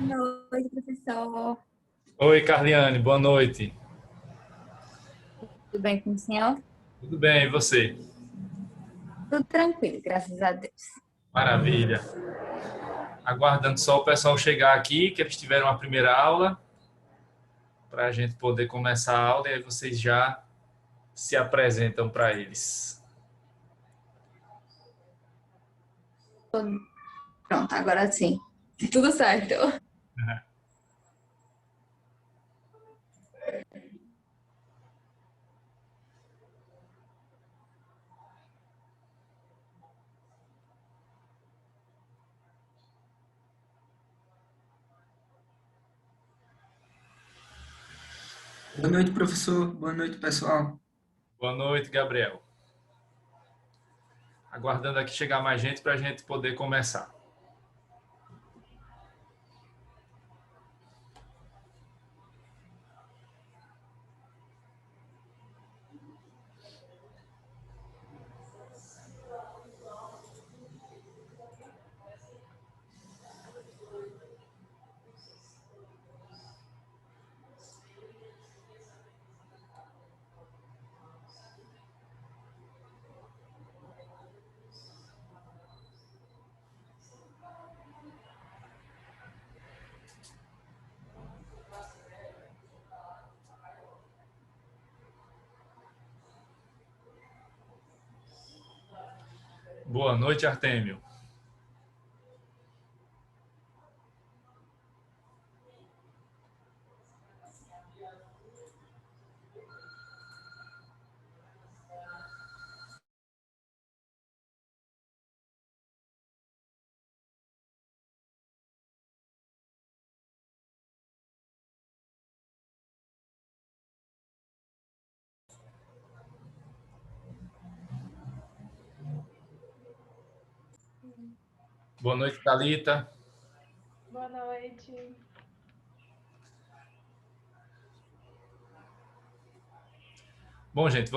Boa noite, professor. Oi, Carliane, boa noite. Tudo bem com o senhor? Tudo bem, e você? Tudo tranquilo, graças a Deus. Maravilha. Aguardando só o pessoal chegar aqui, que eles tiveram a primeira aula, para a gente poder começar a aula e aí vocês já se apresentam para eles. Pronto, agora sim. Tudo certo. Boa noite, professor. Boa noite, pessoal. Boa noite, Gabriel. Aguardando aqui chegar mais gente para a gente poder começar. Boa noite, Artêmio. Boa noite, Thalita. Boa noite. Bom, gente,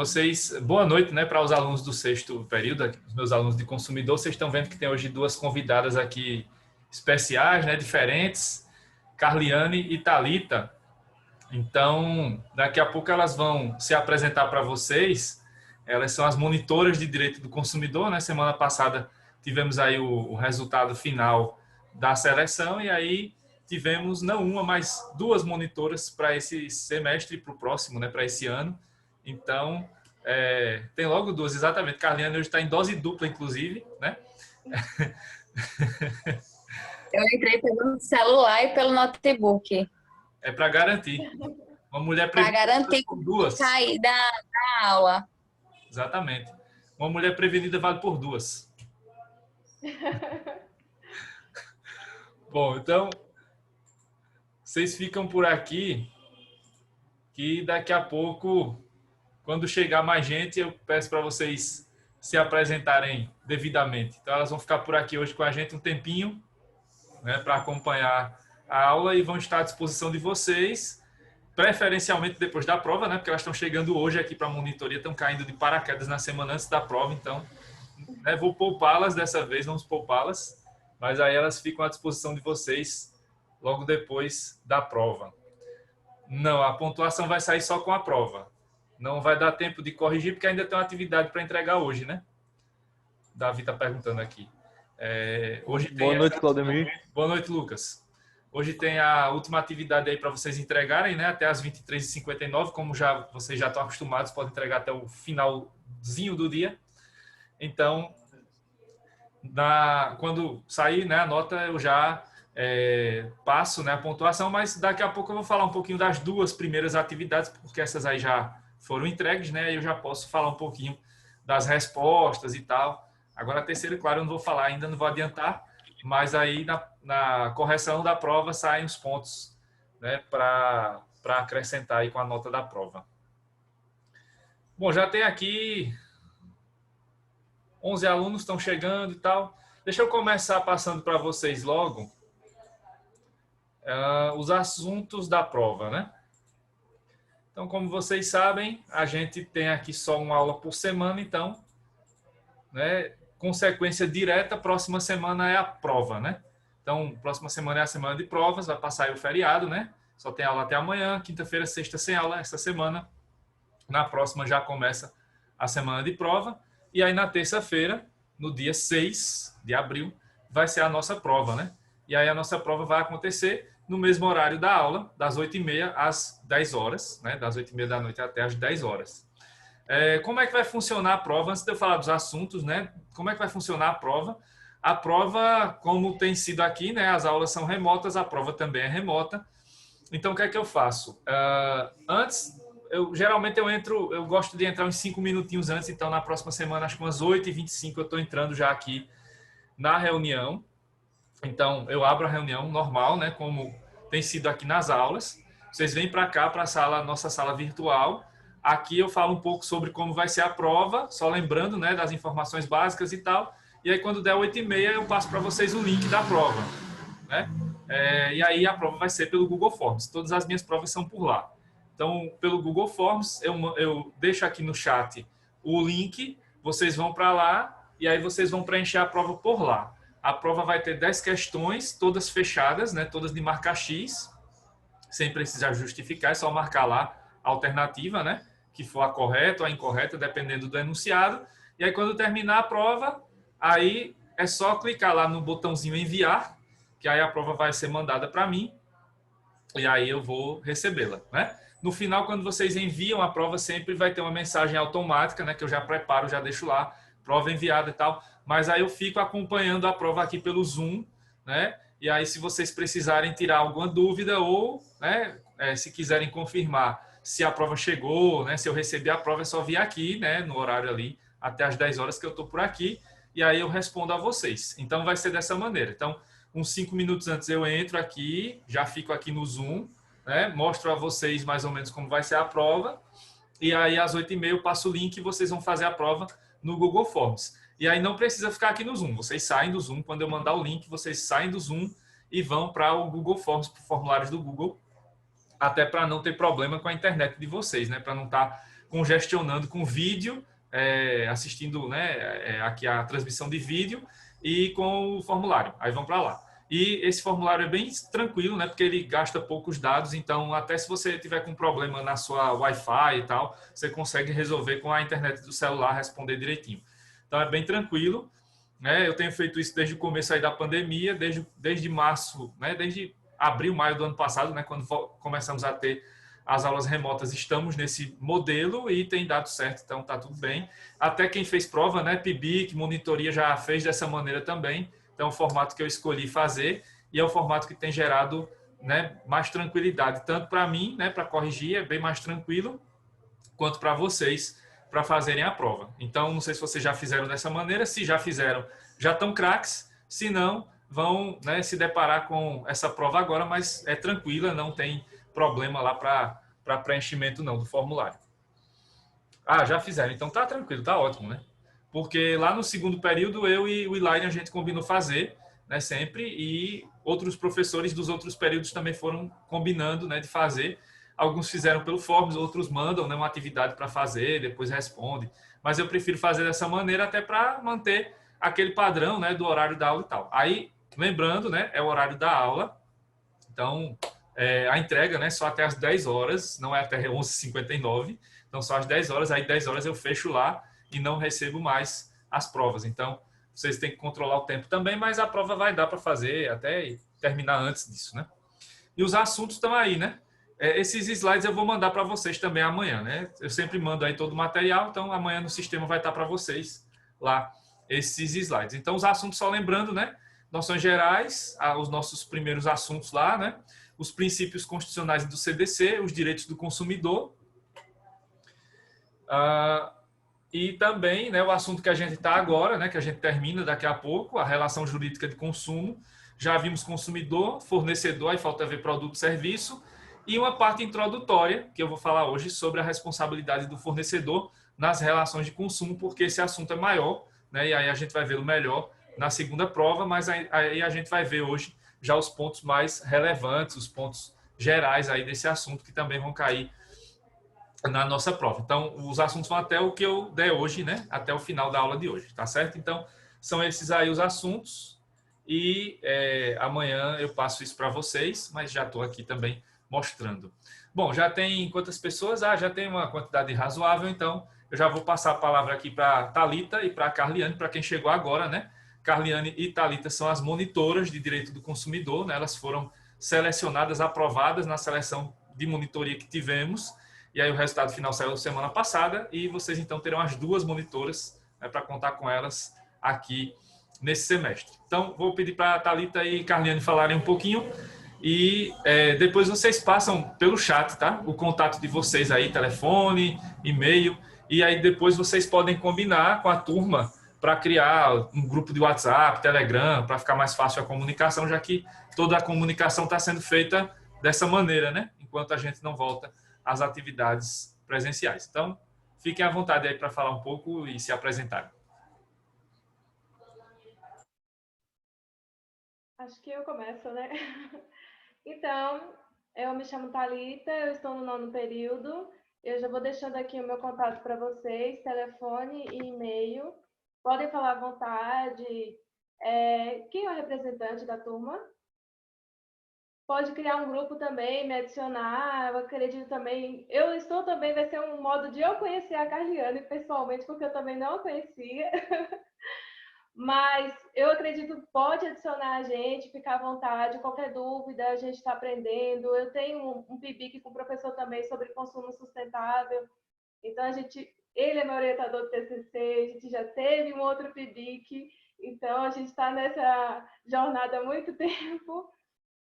boa noite, né, para os alunos do sexto período, os meus alunos de consumidor. Vocês estão vendo que tem hoje duas convidadas aqui especiais, né, diferentes, Carliane e Thalita. Então, daqui a pouco elas vão se apresentar para vocês. Elas são as monitoras de direito do consumidor, né? Semana passada tivemos aí o resultado final da seleção e aí tivemos não uma, mas duas monitoras para esse semestre e para o próximo, né? Para esse ano. Então, tem logo duas, exatamente. Carliane hoje está em dose dupla, inclusive, né? Eu entrei pelo celular e pelo notebook. É para garantir. Uma mulher Para prevenida garantir por que duas. sair da aula. Exatamente. Uma mulher prevenida vale por duas. Bom, então, vocês ficam por aqui, que daqui a pouco, quando chegar mais gente, eu peço para vocês se apresentarem devidamente. Então, elas vão ficar por aqui hoje com a gente um tempinho, né, para acompanhar a aula e vão estar à disposição de vocês, preferencialmente depois da prova, né, porque elas estão chegando hoje aqui para a monitoria, estão caindo de paraquedas na semana antes da prova, então, né, vou poupá-las dessa vez, vamos poupá-las, mas aí elas ficam à disposição de vocês logo depois da prova. Não, a pontuação vai sair só com a prova. Não vai dar tempo de corrigir, porque ainda tem uma atividade para entregar hoje, né? Davi está perguntando aqui. Hoje tem Boa noite, Claudemir. Boa noite, Lucas. Hoje tem a última atividade aí para vocês entregarem, né? Até as 23h59, como vocês já estão acostumados, podem entregar até o finalzinho do dia. Então, quando sair, né, a nota, eu já passo, né, a pontuação, mas daqui a pouco eu vou falar um pouquinho das duas primeiras atividades, porque essas aí já foram entregues, né? E eu já posso falar um pouquinho das respostas e tal. Agora a terceira, claro, eu não vou falar ainda, não vou adiantar, mas aí na correção da prova saem os pontos, né, para acrescentar aí com a nota da prova. Bom, já tem aqui 11 alunos estão chegando e tal. Deixa eu começar passando para vocês logo os assuntos da prova, né? Então, como vocês sabem, a gente tem aqui só uma aula por semana, então, né, consequência direta, próxima semana é a prova, né? Então, próxima semana é a semana de provas, vai passar aí o feriado, né? Só tem aula até amanhã, quinta-feira, sexta sem aula essa semana. Na próxima já começa a semana de prova. E aí na terça-feira, no dia 6 de abril, vai ser a nossa prova, né? E aí a nossa prova vai acontecer no mesmo horário da aula, das 8h30 às 10 horas, né? Das 8h30 da noite até às 10 horas. Como é que vai funcionar a prova? Antes de eu falar dos assuntos, né? Como é que vai funcionar a prova? A prova, como tem sido aqui, né? As aulas são remotas, a prova também é remota. Então, o que é que eu faço? Geralmente eu gosto de entrar uns 5 minutinhos antes, então na próxima semana, acho que umas 8h25 eu estou entrando já aqui na reunião. Então, eu abro a reunião normal, né? Como tem sido aqui nas aulas. Vocês vêm para cá, para a nossa sala virtual. Aqui eu falo um pouco sobre como vai ser a prova, só lembrando, né, das informações básicas e tal. E aí, quando der 8h30, eu passo para vocês o link da prova, né? E aí a prova vai ser pelo Google Forms. Todas as minhas provas são por lá. Então, pelo Google Forms, eu deixo aqui no chat o link, vocês vão para lá e aí vocês vão preencher a prova por lá. A prova vai ter 10 questões, todas fechadas, né? Todas de marcar X, sem precisar justificar, é só marcar lá a alternativa, né? Que for a correta ou a incorreta, dependendo do enunciado. E aí, quando terminar a prova, aí é só clicar lá no botãozinho enviar, que aí a prova vai ser mandada para mim e aí eu vou recebê-la, né? No final, quando vocês enviam a prova, sempre vai ter uma mensagem automática, né? Que eu já preparo, já deixo lá, prova enviada e tal. Mas aí eu fico acompanhando a prova aqui pelo Zoom, né? E aí, se vocês precisarem tirar alguma dúvida ou, né, se quiserem confirmar se a prova chegou, né? Se eu recebi a prova, é só vir aqui, né? No horário ali, até às 10 horas que eu estou por aqui. E aí eu respondo a vocês. Então, vai ser dessa maneira. Então, uns 5 minutos antes eu entro aqui, já fico aqui no Zoom, né? Mostro a vocês mais ou menos como vai ser a prova. E aí, às 8h30, eu passo o link e vocês vão fazer a prova no Google Forms. E aí não precisa ficar aqui no Zoom. Vocês saem do Zoom. Quando eu mandar o link, vocês saem do Zoom e vão para o Google Forms, para formulários do Google, até para não ter problema com a internet de vocês, né? Para não estar congestionando com vídeo, assistindo, né, aqui a transmissão de vídeo e com o formulário. Aí vão para lá. E esse formulário é bem tranquilo, né? Porque ele gasta poucos dados, então até se você tiver com problema na sua Wi-Fi e tal, você consegue resolver com a internet do celular, responder direitinho. Então é bem tranquilo, né? Eu tenho feito isso desde o começo aí da pandemia, desde março, né? Desde abril, maio do ano passado, né? Quando começamos a ter as aulas remotas, estamos nesse modelo e tem dado certo, então tá tudo bem. Até quem fez prova, né? PIBIC, monitoria já fez dessa maneira também. Então, é o formato que eu escolhi fazer e é o formato que tem gerado, né, mais tranquilidade, tanto para mim, né, para corrigir, é bem mais tranquilo, quanto para vocês, para fazerem a prova. Então, não sei se vocês já fizeram dessa maneira, se já fizeram, já estão craques, se não, vão, né, se deparar com essa prova agora, mas é tranquila, não tem problema lá para preenchimento não, do formulário. Ah, já fizeram, então tá tranquilo, tá ótimo, né? Porque lá no segundo período, eu e o Elaine, a gente combinou fazer, né, sempre, e outros professores dos outros períodos também foram combinando, né, de fazer. Alguns fizeram pelo Forms, outros mandam, né, uma atividade para fazer, depois responde. Mas eu prefiro fazer dessa maneira até para manter aquele padrão, né, do horário da aula e tal. Aí, lembrando, né, é o horário da aula, então a entrega, né, só até às 10 horas, não é até 11h59, então só às 10 horas, aí 10 horas eu fecho lá, e não recebo mais as provas. Então, vocês têm que controlar o tempo também, mas a prova vai dar para fazer até terminar antes disso, né? E os assuntos estão aí, né? Esses slides eu vou mandar para vocês também amanhã, né? Eu sempre mando aí todo o material, então amanhã no sistema vai estar para vocês lá esses slides. Então, os assuntos, só lembrando, né? Noções gerais, os nossos primeiros assuntos lá, né? Os princípios constitucionais do CDC, os direitos do consumidor, E também, né, o assunto que a gente está agora, né, que a gente termina daqui a pouco, a relação jurídica de consumo. Já vimos consumidor, fornecedor, aí falta ver produto e serviço. E uma parte introdutória, que eu vou falar hoje, sobre a responsabilidade do fornecedor nas relações de consumo, porque esse assunto é maior, né, e aí a gente vai vê-lo melhor na segunda prova, mas aí a gente vai ver hoje já os pontos mais relevantes, os pontos gerais aí desse assunto, que também vão cair na nossa prova. Então, os assuntos vão até o que eu der hoje, né? Até o final da aula de hoje, tá certo? Então, são esses aí os assuntos e amanhã eu passo isso para vocês, mas já estou aqui também mostrando. Bom, já tem quantas pessoas? Já tem uma quantidade razoável, então eu já vou passar a palavra aqui para a Thalita e para a Carliane, para quem chegou agora, né? Carliane e Thalita são as monitoras de direito do consumidor, né? Elas foram selecionadas, aprovadas na seleção de monitoria que tivemos. E aí o resultado final saiu semana passada e vocês então terão as duas monitoras, né, para contar com elas aqui nesse semestre. Então, vou pedir para a Thalita e Carliane falarem um pouquinho e depois vocês passam pelo chat, tá? O contato de vocês aí, telefone, e-mail, e aí depois vocês podem combinar com a turma para criar um grupo de WhatsApp, Telegram, para ficar mais fácil a comunicação, já que toda a comunicação está sendo feita dessa maneira, né? Enquanto a gente não volta às atividades presenciais. Então, fiquem à vontade aí para falar um pouco e se apresentarem. Acho que eu começo, né? Então, eu me chamo Thalita, eu estou no 9º período. Eu já vou deixando aqui o meu contato para vocês, telefone e e-mail. Podem falar à vontade. Quem é o representante da turma? Pode criar um grupo também, me adicionar. Eu acredito também. Eu estou também, vai ser um modo de eu conhecer a Carliane pessoalmente, porque eu também não a conhecia. Mas eu acredito que pode adicionar a gente, ficar à vontade, qualquer dúvida, a gente está aprendendo. Eu tenho um PIBIC com o professor também sobre consumo sustentável. Então, ele é meu orientador do TCC, a gente já teve um outro PIBIC, então a gente está nessa jornada há muito tempo.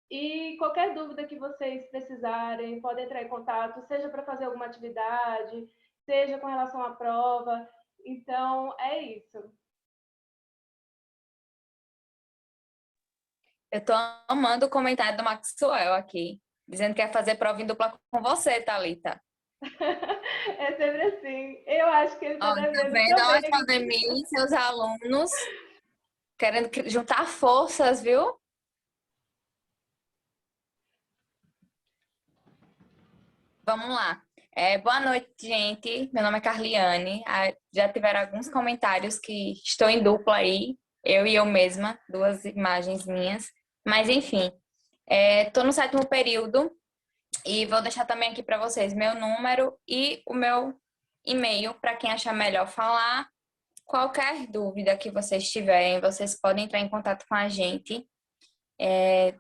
E qualquer dúvida que vocês precisarem, podem entrar em contato, seja para fazer alguma atividade, seja com relação à prova. Então, é isso. Eu tô amando o comentário do Maxwell aqui, dizendo que quer fazer prova em dupla com você, Thalita. É sempre assim. Eu acho que ele está devendo Tá vendo? Olha, também. Claudemir e seus alunos querendo juntar forças, viu? Vamos lá. Boa noite, gente. Meu nome é Carliane. Já tiveram alguns comentários que estou em dupla aí, eu e eu mesma, duas imagens minhas. Mas, enfim, estou no 7º período e vou deixar também aqui para vocês meu número e o meu e-mail para quem achar melhor falar. Qualquer dúvida que vocês tiverem, vocês podem entrar em contato com a gente.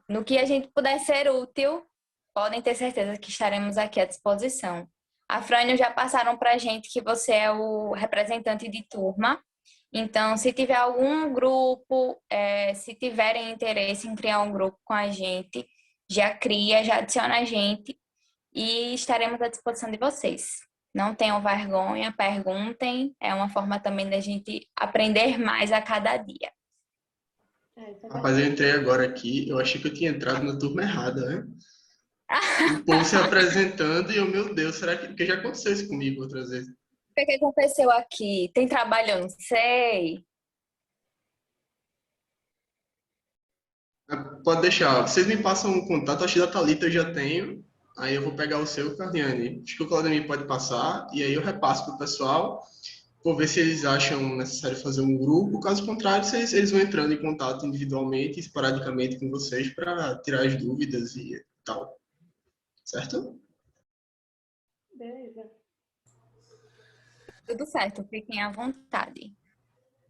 No que a gente puder ser útil, podem ter certeza que estaremos aqui à disposição. A Frânio já passaram para a gente que você é o representante de turma. Então, se tiver algum grupo, se tiverem interesse em criar um grupo com a gente, já cria, já adiciona a gente e estaremos à disposição de vocês. Não tenham vergonha, perguntem. É uma forma também da gente aprender mais a cada dia. Rapaz, eu entrei agora aqui, eu achei que eu tinha entrado na turma errada, né? O povo se apresentando e eu, meu Deus, será que... Porque já aconteceu isso comigo outras vezes. O que aconteceu aqui? Tem trabalho? Eu não sei. Pode deixar, vocês me passam um contato, acho que da Thalita eu já tenho, aí eu vou pegar o seu, Carliane. Acho que o Claudemir pode passar, e aí eu repasso para o pessoal, vou ver se eles acham necessário fazer um grupo, caso contrário, eles vão entrando em contato individualmente, esporadicamente com vocês para tirar as dúvidas e tal. Certo? Beleza. Tudo certo, fiquem à vontade.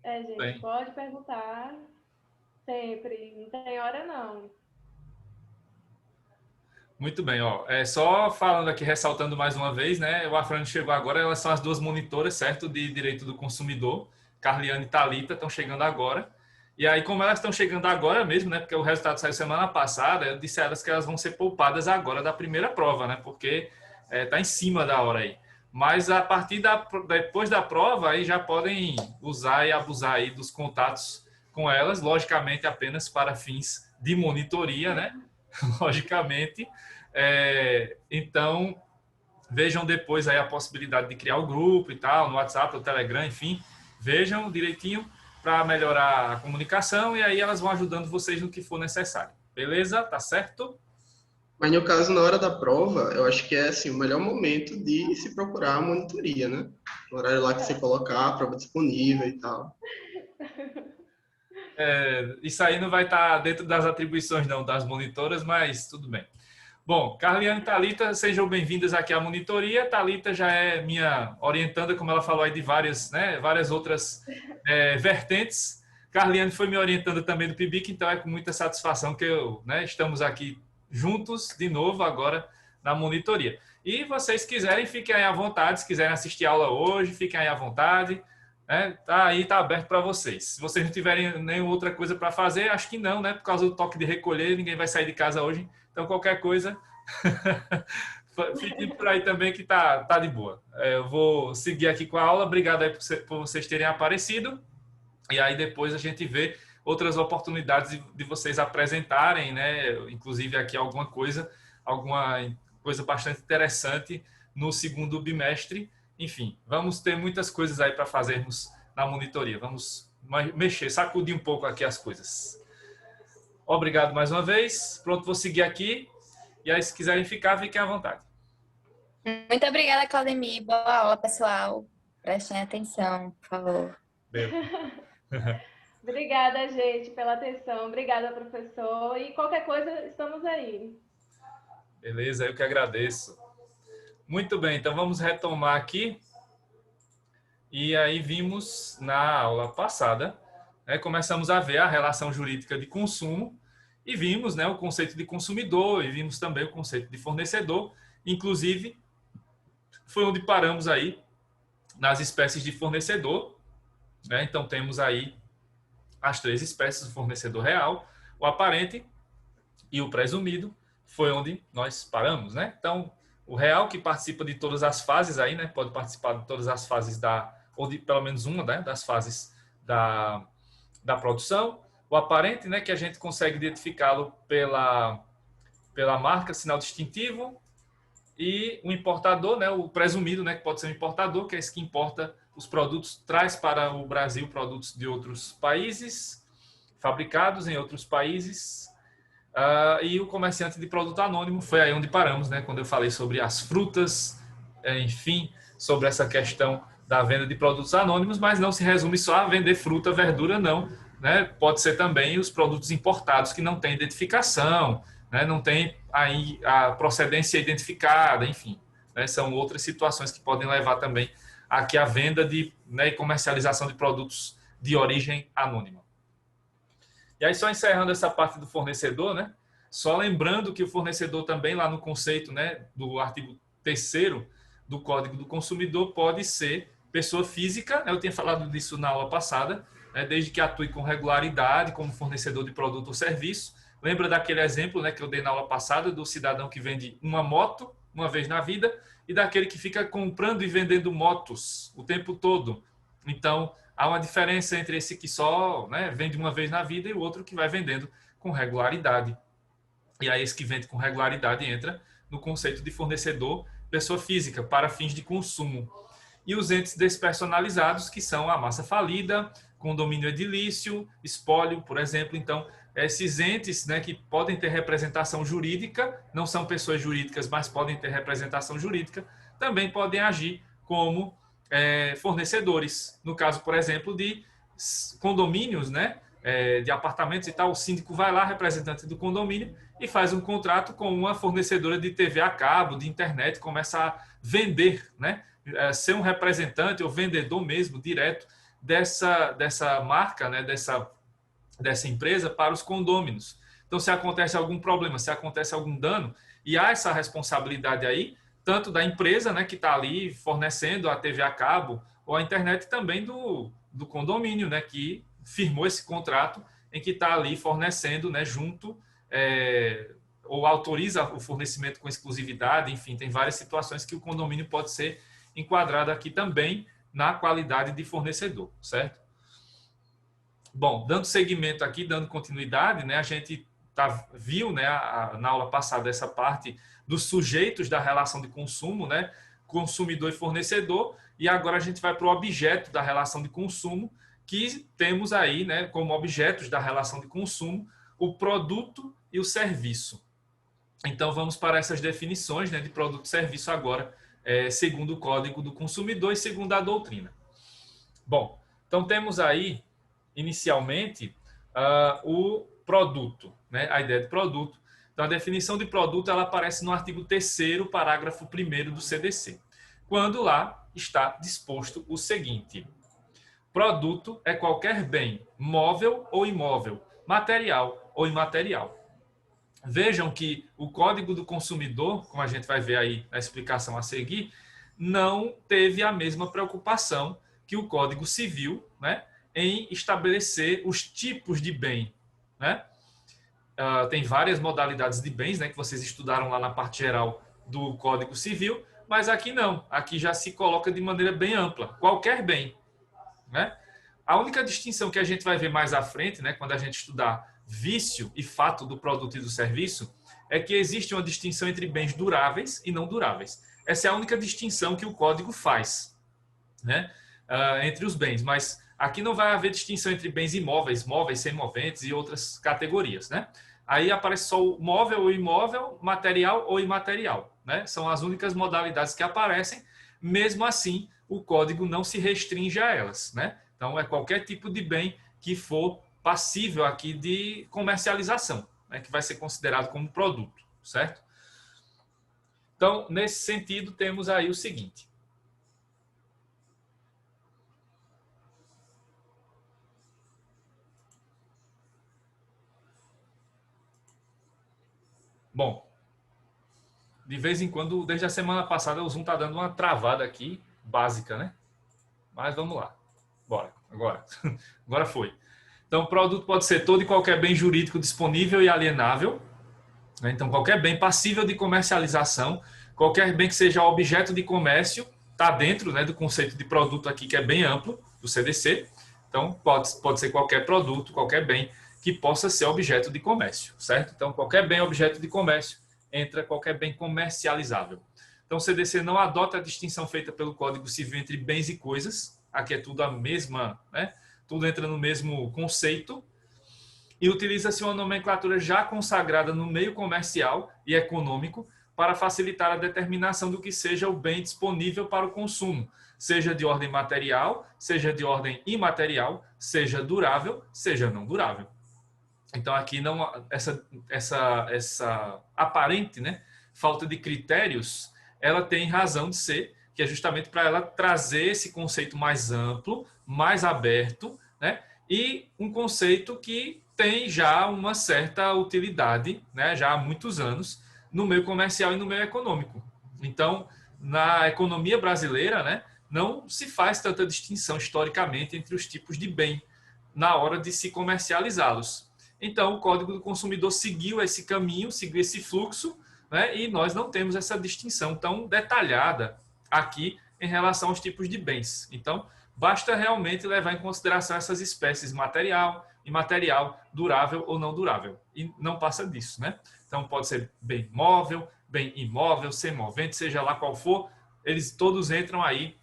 Gente, Bem. pode perguntar sempre, não tem hora não. Muito bem, ó. Só falando aqui, ressaltando mais uma vez, né? O Afrânio chegou agora, elas são as duas monitoras, certo? De direito do consumidor. Carliane e Thalita estão chegando agora. E aí, como elas estão chegando agora mesmo, né? Porque o resultado saiu semana passada, eu disse a elas que elas vão ser poupadas agora da primeira prova, né? Porque tá em cima da hora aí. mas a partir depois da prova aí já podem usar e abusar aí dos contatos com elas, logicamente apenas para fins de monitoria, né? Logicamente. Então, vejam depois aí a possibilidade de criar o grupo e tal, no WhatsApp, no Telegram, enfim. Vejam direitinho para melhorar a comunicação e aí elas vão ajudando vocês no que for necessário. Beleza? Tá certo? Mas no caso, na hora da prova, eu acho que é assim, o melhor momento de se procurar a monitoria, né? O horário lá que você colocar, a prova disponível e tal. Isso aí não vai estar dentro das atribuições não das monitoras, mas tudo bem. Bom, Carliane e Thalita, sejam bem-vindas aqui à monitoria. Thalita já é minha orientanda, como ela falou aí, de várias outras vertentes. Carliane foi minha orientanda também do PIBIC, então é com muita satisfação que estamos aqui juntos de novo agora na monitoria. E vocês quiserem, fiquem aí à vontade. Se quiserem assistir a aula hoje, fiquem aí à vontade. Tá aberto para vocês. Se vocês não tiverem nenhuma outra coisa para fazer, acho que não, né? Por causa do toque de recolher, ninguém vai sair de casa hoje. Então, qualquer coisa, fiquem por aí também que tá de boa. Eu vou seguir aqui com a aula. Obrigado aí por vocês terem aparecido. E aí depois a gente vê outras oportunidades de vocês apresentarem, né? Inclusive aqui alguma coisa bastante interessante no segundo bimestre. Enfim, vamos ter muitas coisas aí para fazermos na monitoria. Vamos sacudir um pouco aqui as coisas. Obrigado mais uma vez. Pronto, vou seguir aqui. E aí, se quiserem ficar, fiquem à vontade. Muito obrigada, Claudemir. Boa aula, pessoal. Prestem atenção, por favor. Obrigada, gente, pela atenção. Obrigada, professor. E qualquer coisa, estamos aí. Beleza, eu que agradeço. Muito bem, então vamos retomar aqui. E aí vimos na aula passada, começamos a ver a relação jurídica de consumo e vimos o conceito de consumidor e vimos também o conceito de fornecedor. Inclusive, foi onde paramos aí nas espécies de fornecedor. Então, temos aí as 3 espécies, o fornecedor real, o aparente e o presumido. Foi onde nós paramos, Então, o real que participa de todas as fases aí, pode participar de todas as fases ou de pelo menos uma, das fases da produção. O aparente, que a gente consegue identificá-lo pela marca, sinal distintivo. E o importador, o presumido, que pode ser um importador, que é esse que importa os produtos, traz para o Brasil produtos de outros países, fabricados em outros países. E o comerciante de produto anônimo, foi aí onde paramos, quando eu falei sobre as frutas, enfim, sobre essa questão da venda de produtos anônimos, mas não se resume só a vender fruta, verdura, não. Pode ser também os produtos importados que não têm identificação, não tem aí a procedência identificada, enfim. São outras situações que podem levar também aqui a venda e comercialização de produtos de origem anônima. E aí, só encerrando essa parte do fornecedor, só lembrando que o fornecedor também, lá no conceito do artigo 3º do Código do Consumidor, pode ser pessoa física, eu tinha falado disso na aula passada, desde que atue com regularidade como fornecedor de produto ou serviço. Lembra daquele exemplo que eu dei na aula passada do cidadão que vende uma moto uma vez na vida e daquele que fica comprando e vendendo motos o tempo todo. Então, há uma diferença entre esse que só vende uma vez na vida e o outro que vai vendendo com regularidade. E aí esse que vende com regularidade entra no conceito de fornecedor pessoa física para fins de consumo. E os entes despersonalizados, que são a massa falida, condomínio edilício, espólio, por exemplo. Então, esses entes que podem ter representação jurídica, não são pessoas jurídicas, mas podem ter representação jurídica, também podem agir como fornecedores. No caso, por exemplo, de condomínios, de apartamentos e tal, o síndico vai lá, representante do condomínio, e faz um contrato com uma fornecedora de TV a cabo, de internet, começa a vender, ser um representante ou vendedor mesmo, direto, dessa marca, dessa empresa para os condôminos. Então, se acontece algum problema, se acontece algum dano, e há essa responsabilidade aí, tanto da empresa, que está ali fornecendo a TV a cabo, ou a internet também do condomínio, que firmou esse contrato em que está ali fornecendo, junto, ou autoriza o fornecimento com exclusividade, enfim, tem várias situações que o condomínio pode ser enquadrado aqui também na qualidade de fornecedor, certo? Bom, dando seguimento aqui, dando continuidade, né, a gente viu, né, na aula passada essa parte dos sujeitos da relação de consumo, né, consumidor e fornecedor, e agora a gente vai para o objeto da relação de consumo, que temos aí, né, como objetos da relação de consumo o produto e o serviço. Então vamos para essas definições, né, de produto e serviço agora, segundo o Código do Consumidor e segundo a doutrina. Bom, então temos aí inicialmente o produto, né? A ideia de produto. Então, a definição de produto ela aparece no artigo 3º, parágrafo 1º do CDC, quando lá está disposto o seguinte: produto é qualquer bem, móvel ou imóvel, material ou imaterial. Vejam que o Código do Consumidor, como a gente vai ver aí na explicação a seguir, não teve a mesma preocupação que o Código Civil, né, em estabelecer os tipos de bem, né? Tem várias modalidades de bens, né, que vocês estudaram lá na parte geral do Código Civil, mas aqui não. Aqui já se coloca de maneira bem ampla. Qualquer bem, né? A única distinção que a gente vai ver mais à frente, né, quando a gente estudar vício e fato do produto e do serviço, é que existe uma distinção entre bens duráveis e não duráveis. Essa é a única distinção que o Código faz, né, entre os bens, mas aqui não vai haver distinção entre bens imóveis, móveis, semoventes e outras categorias, né? Aí aparece só o móvel ou imóvel, material ou imaterial, né? São as únicas modalidades que aparecem. Mesmo assim, o código não se restringe a elas, né? Então, é qualquer tipo de bem que for passível aqui de comercialização, né? Que vai ser considerado como produto, certo? Então, nesse sentido, temos aí o seguinte. Bom, de vez em quando, desde a semana passada, o Zoom está dando uma travada aqui, básica, né? Mas vamos lá. Bora, agora. Agora foi. Então, o produto pode ser todo e qualquer bem jurídico disponível e alienável, né? Então, qualquer bem passível de comercialização, qualquer bem que seja objeto de comércio, está dentro, né, do conceito de produto aqui, que é bem amplo, do CDC. Então, pode ser qualquer produto, qualquer bem que possa ser objeto de comércio, certo? Então, qualquer bem objeto de comércio entra qualquer bem comercializável. Então, o CDC não adota a distinção feita pelo Código Civil entre bens e coisas. Aqui é tudo a mesma, né? Tudo entra no mesmo conceito. E utiliza-se uma nomenclatura já consagrada no meio comercial e econômico para facilitar a determinação do que seja o bem disponível para o consumo, seja de ordem material, seja de ordem imaterial, seja durável, seja não durável. Então, aqui não, essa aparente, né, falta de critérios, ela tem razão de ser, que é justamente para ela trazer esse conceito mais amplo, mais aberto, né, e um conceito que tem já uma certa utilidade, né, já há muitos anos, no meio comercial e no meio econômico. Então, na economia brasileira, né, não se faz tanta distinção historicamente entre os tipos de bem na hora de se comercializá-los. Então, o Código do Consumidor seguiu esse caminho, seguiu esse fluxo, né? E nós não temos essa distinção tão detalhada aqui em relação aos tipos de bens. Então, basta realmente levar em consideração essas espécies material, imaterial, durável ou não durável. E não passa disso, né? Então, pode ser bem móvel, bem imóvel, semovente, seja lá qual for, eles todos entram aí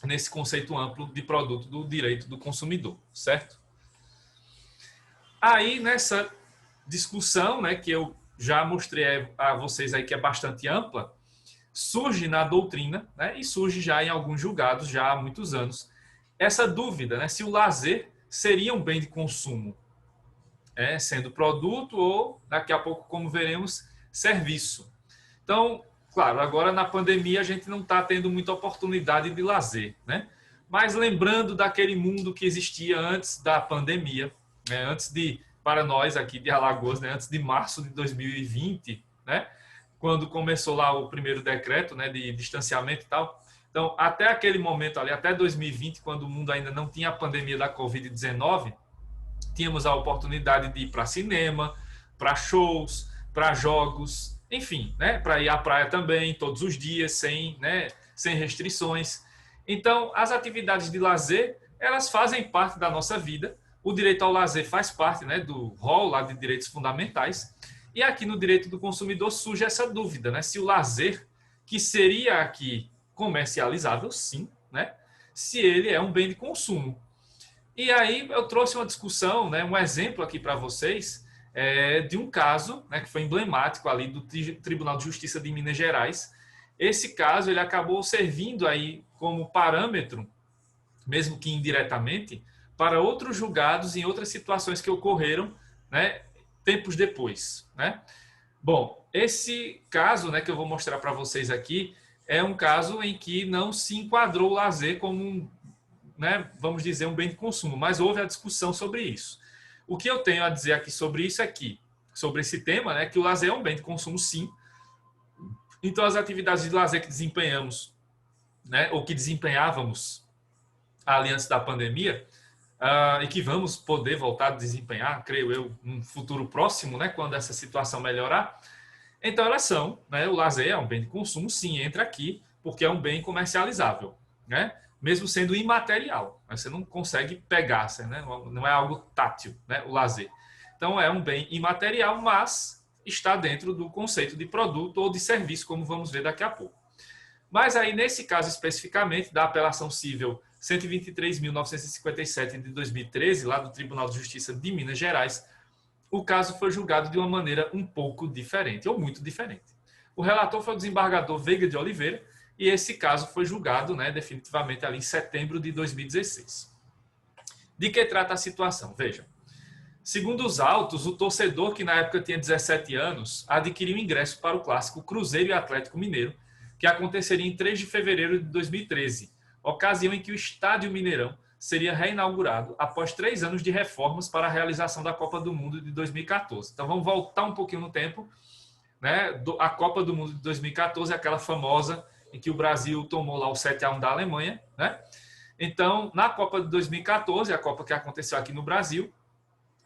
nesse conceito amplo de produto do direito do consumidor, certo? Aí, nessa discussão, né, que eu já mostrei a vocês aí que é bastante ampla, surge na doutrina, né, e surge já em alguns julgados, já há muitos anos, essa dúvida, né, se o lazer seria um bem de consumo, sendo produto ou, daqui a pouco, como veremos, serviço. Então, claro, agora na pandemia a gente não está tendo muita oportunidade de lazer, né? Mas lembrando daquele mundo que existia antes da pandemia, né, para nós aqui de Alagoas, né, antes de março de 2020, né, quando começou lá o primeiro decreto, né, de distanciamento e tal. Então, até aquele momento ali, até 2020, quando o mundo ainda não tinha a pandemia da Covid-19, tínhamos a oportunidade de ir para cinema, para shows, para jogos, enfim, né, para ir à praia também, todos os dias, sem sem restrições. Então, as atividades de lazer, elas fazem parte da nossa vida. O direito ao lazer faz parte, né, do rol lá de direitos fundamentais. E aqui no direito do consumidor surge essa dúvida, né, se o lazer, que seria aqui comercializável, sim, né, se ele é um bem de consumo. E aí eu trouxe uma discussão, né, um exemplo aqui para vocês, de um caso, né, que foi emblemático ali do Tribunal de Justiça de Minas Gerais. Esse caso ele acabou servindo aí como parâmetro, mesmo que indiretamente, para outros julgados em outras situações que ocorreram, né, tempos depois, né? Bom, esse caso, né, que eu vou mostrar para vocês aqui é um caso em que não se enquadrou o lazer como um, né, vamos dizer, um bem de consumo, mas houve a discussão sobre isso. O que eu tenho a dizer aqui sobre isso aqui, sobre esse tema, né, que o lazer é um bem de consumo, sim. Então, as atividades de lazer que desempenhamos, né, ou que desempenhávamos ali antes da pandemia, e que vamos poder voltar a desempenhar, creio eu, num futuro próximo, né, quando essa situação melhorar. Então, elas são, né, o lazer é um bem de consumo, sim, entra aqui, porque é um bem comercializável, né, mesmo sendo imaterial. Você não consegue pegar, né, não é algo tátil, né, o lazer. Então, é um bem imaterial, mas está dentro do conceito de produto ou de serviço, como vamos ver daqui a pouco. Mas aí, nesse caso especificamente, da apelação civil 123.957 de 2013, lá do Tribunal de Justiça de Minas Gerais, o caso foi julgado de uma maneira um pouco diferente, ou muito diferente. O relator foi o desembargador Veiga de Oliveira, e esse caso foi julgado, né, definitivamente ali em setembro de 2016. De que trata a situação? Vejam. Segundo os autos, o torcedor, que na época tinha 17 anos, adquiriu ingresso para o clássico Cruzeiro e Atlético Mineiro, que aconteceria em 3 de fevereiro de 2013, ocasião em que o Estádio Mineirão seria reinaugurado após 3 anos de reformas para a realização da Copa do Mundo de 2014. Então vamos voltar um pouquinho no tempo, né? A Copa do Mundo de 2014 é aquela famosa em que o Brasil tomou lá o 7-1 da Alemanha, né? Então, na Copa de 2014, a Copa que aconteceu aqui no Brasil,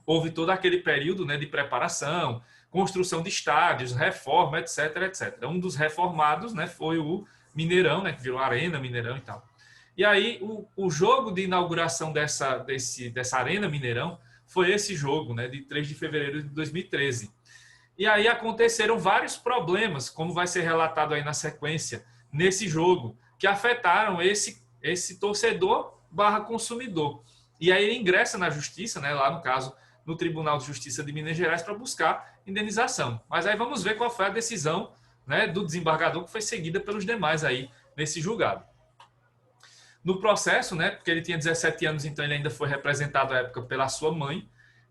houve todo aquele período, né, de preparação, construção de estádios, reforma, etc, etc. Um dos reformados, né, foi o Mineirão, né, que virou Arena Mineirão e tal. E aí, o jogo de inauguração dessa Arena Mineirão foi esse jogo, né, de 3 de fevereiro de 2013. E aí aconteceram vários problemas, como vai ser relatado aí na sequência, nesse jogo, que afetaram esse torcedor barra consumidor. E aí ele ingressa na justiça, né, lá no caso, no Tribunal de Justiça de Minas Gerais, para buscar indenização. Mas aí vamos ver qual foi a decisão, né, do desembargador que foi seguida pelos demais aí nesse julgado. No processo, né, porque ele tinha 17 anos, então ele ainda foi representado à época pela sua mãe,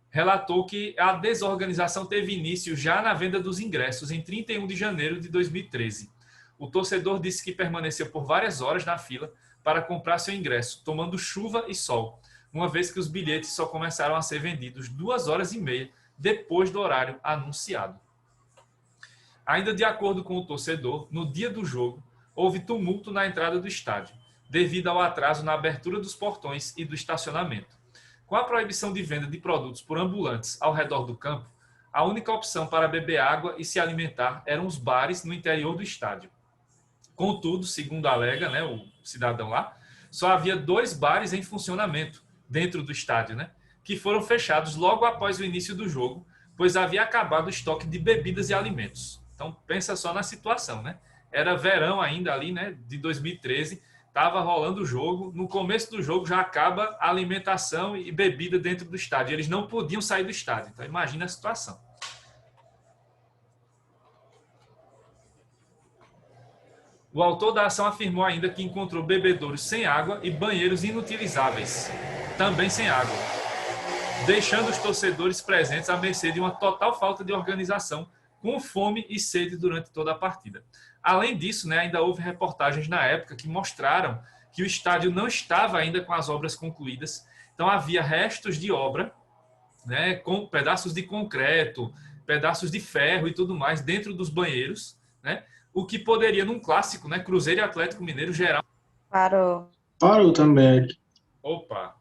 relatou que a desorganização teve início já na venda dos ingressos em 31 de janeiro de 2013. O torcedor disse que permaneceu por várias horas na fila para comprar seu ingresso, tomando chuva e sol, uma vez que os bilhetes só começaram a ser vendidos 2h30 depois do horário anunciado. Ainda de acordo com o torcedor, no dia do jogo, houve tumulto na entrada do estádio, devido ao atraso na abertura dos portões e do estacionamento. Com a proibição de venda de produtos por ambulantes ao redor do campo, a única opção para beber água e se alimentar eram os bares no interior do estádio. Contudo, segundo alega, né, o cidadão lá, só havia 2 bares em funcionamento dentro do estádio, né, que foram fechados logo após o início do jogo, pois havia acabado o estoque de bebidas e alimentos. Então, pensa só na situação, né? Era verão ainda ali, né, de 2013, estava rolando o jogo, no começo do jogo já acaba a alimentação e bebida dentro do estádio. Eles não podiam sair do estádio, então imagina a situação. O autor da ação afirmou ainda que encontrou bebedouros sem água e banheiros inutilizáveis, também sem água, deixando os torcedores presentes à mercê de uma total falta de organização, com fome e sede durante toda a partida. Além disso, né, ainda houve reportagens na época que mostraram que o estádio não estava ainda com as obras concluídas, então havia restos de obra, né, com pedaços de concreto, pedaços de ferro e tudo mais dentro dos banheiros, né, o que poderia, num clássico, né, Cruzeiro e Atlético Mineiro, gerar... Parou. Parou também. Opa!